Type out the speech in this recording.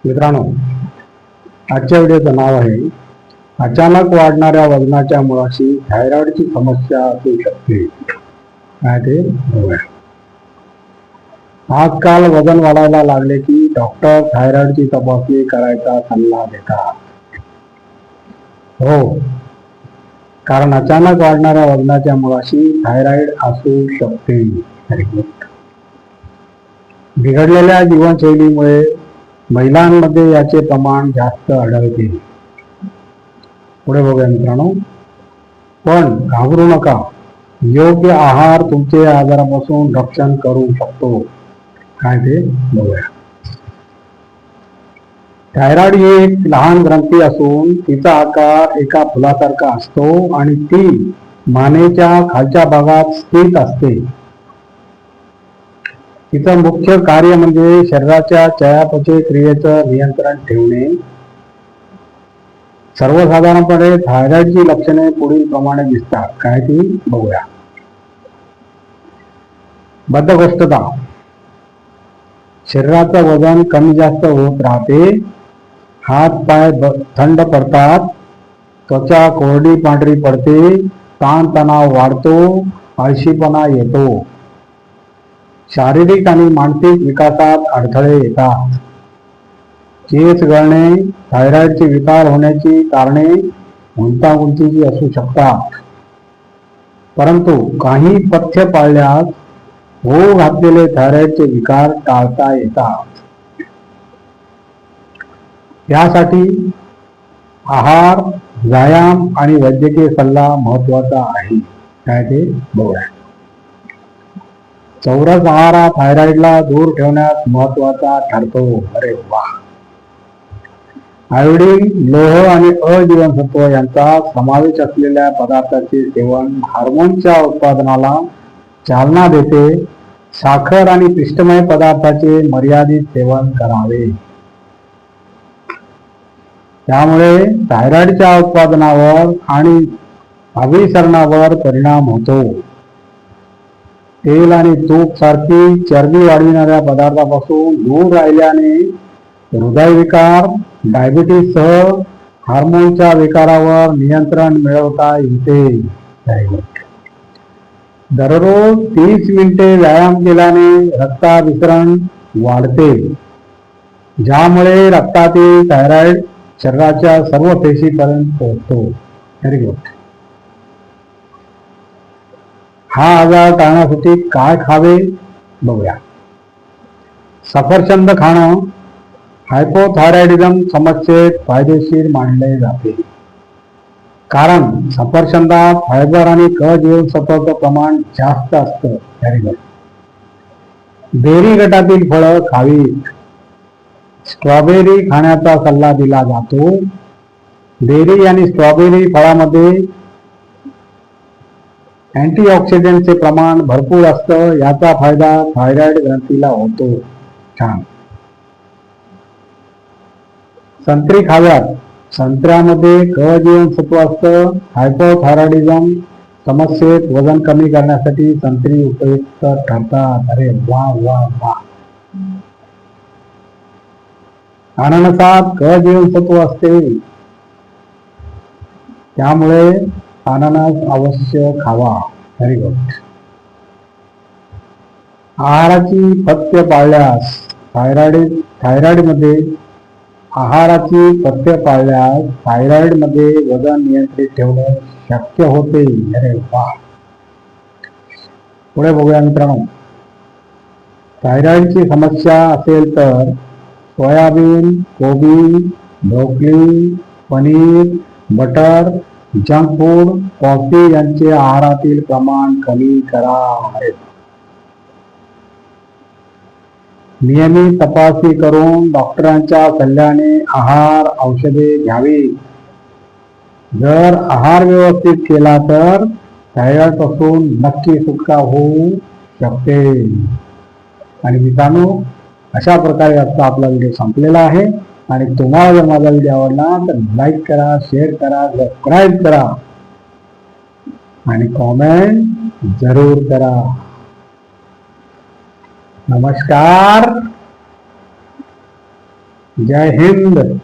मित्रांनो, आजच्या व्हिडिओचं नाव आहे अचानक वाढणाऱ्या वजनाच्या मुळाशी थायरॉइडची समस्या असू शकते. काय ते बघूया. आजकाल वजन वाढायला लागले की डॉक्टर थायरॉइडची तपासणी करायचा सल्ला देतात. हो, कारण अचानक वाढणाऱ्या वजनाच्या मुळाशी थायरॉइड असू शकते. बिघडलेल्या जीवनशैलीमुळे महिलांमध्ये याचे प्रमाण जास्त आढळते. पुढे बघूया मित्रांनो. पण घाबरू नका, योग्य आहार तुमचे आजारापासून रक्षण करू शकतो. काय ते बघूया. थायरॉइड ही एक लहान ग्रंथी असून तिचा आकार एका फुलासारखा असतो आणि ती मानेच्या खालच्या भागात स्थित असते. तिचं मुख्य कार्य म्हणजे शरीराच्या चयापचय क्रियेचं नियंत्रण ठेवणे. सर्वसाधारणपणे थायरॉइडची लक्षणे पुढील प्रमाणे दिसतात. काय ती बघूया. बद्धकोष्ठता, शरीराचं वजन कमी जास्त होत राहते, हात पाय थंड पडतात, त्वचा कोरडी पांढरी पडते, ताणतणाव वाढतो, आळशीपणा येतो, शारीरिक आणि मानसिक विकासात अडथळे येतात. केस गळणे, थायरॉइडचे विकार होण्याची कारणे गुंतागुंतीची असू शकतात, परंतु काही पथ्य पाळल्यास होऊ घातलेले थायरॉइडचे विकार टाळता येतात. यासाठी आहार, व्यायाम आणि वैद्यकीय सल्ला महत्वाचा आहे. काय ते बघूया. चौरस आहार हा थायरॉइडला दूर ठेवण्यास महत्वाचा ठरतो. अरे वा. आयोडीन, लोह आणि अ जीवनसत्व यांचा समावेश असलेल्या पदार्थाचे सेवन हार्मोनच्या उत्पादनाला चालना देते. साखर आणि पिष्टमय पदार्थाचे मर्यादित सेवन करावे. त्यामुळे थायरॉइडच्या उत्पादनावर आणि अभिसरणावर परिणाम होतो. तेल आणि तूप सारखी चरबी वाढविणाऱ्या पदार्थापासून दूर राहिल्याने हृदयविकार, डायबिटीससह हार्मोनच्या विकारावर नियंत्रण मिळवता येते. दररोज 30 मिनिटे व्यायाम केल्याने रक्ताभिसरण वाढते, ज्यामुळे रक्तातील थायरॉइड शरीराच्या सर्व पेशीपर्यंत पोहोचतो. Very good. हा आजार टाळण्यासाठी काय खावे बघूया. सफरचंद खाणं हायपोथायरॉइडिझम समस्येत फायदेशीर मानले जाते, कारण सफरचंदात फायबर आणि क जीवनसत्वाचं प्रमाण जास्त असतं. Very good. बेरी गटातील फळं खावीत. स्ट्रॉबेरी खाण्याचा सल्ला दिला जातो. बेरी आणि स्ट्रॉबेरी फळामध्ये अँटीऑक्सिडंटचे प्रमाण भरपूर असतं. याचा फायदा थायरॉइड ग्रंथीला होतो. छान. संत्री खाव्यात. संत्र्यामध्ये क जीवनसत्व असतं. हायपोथायरॉइडिझम समस्येत वजन कमी करण्यासाठी संत्री उपयुक्त ठरतात. अरे वा वा वा. अननसात क जीवनसत्व असते, त्यामुळे अननस अवश्य खावा. Very good. आहाराची पथ्य पाळल्यास थायरॉइडमध्ये वजन नियंत्रित ठेवणे शक्य होते. अरे वा. पुढे बघूया मित्रांनो. थायरॉइडची समस्या असेल तर सोयाबीन, कोबी, broccoli, paneer, butter, junk food, coffee यांचे आहारातील प्रमाण कमी करा. नियमित तपासणी करून डॉक्टरांच्या सल्ल्याने आहार, औषधे घ्यावी. जर आहार व्यवस्थित केला तर थायरॉइड पासून नक्की सुटका होऊ शकते. आणि मित्रांनो, अशा प्रकारे आजचा आपला व्हिडिओ संपलेला आहे. आणि तुम्हाला जर माझा व्हिडिओ आवडला तर लाईक करा, शेअर करा, सबस्क्राईब करा आणि कॉमेंट जरूर करा. नमस्कार. जय हिंद.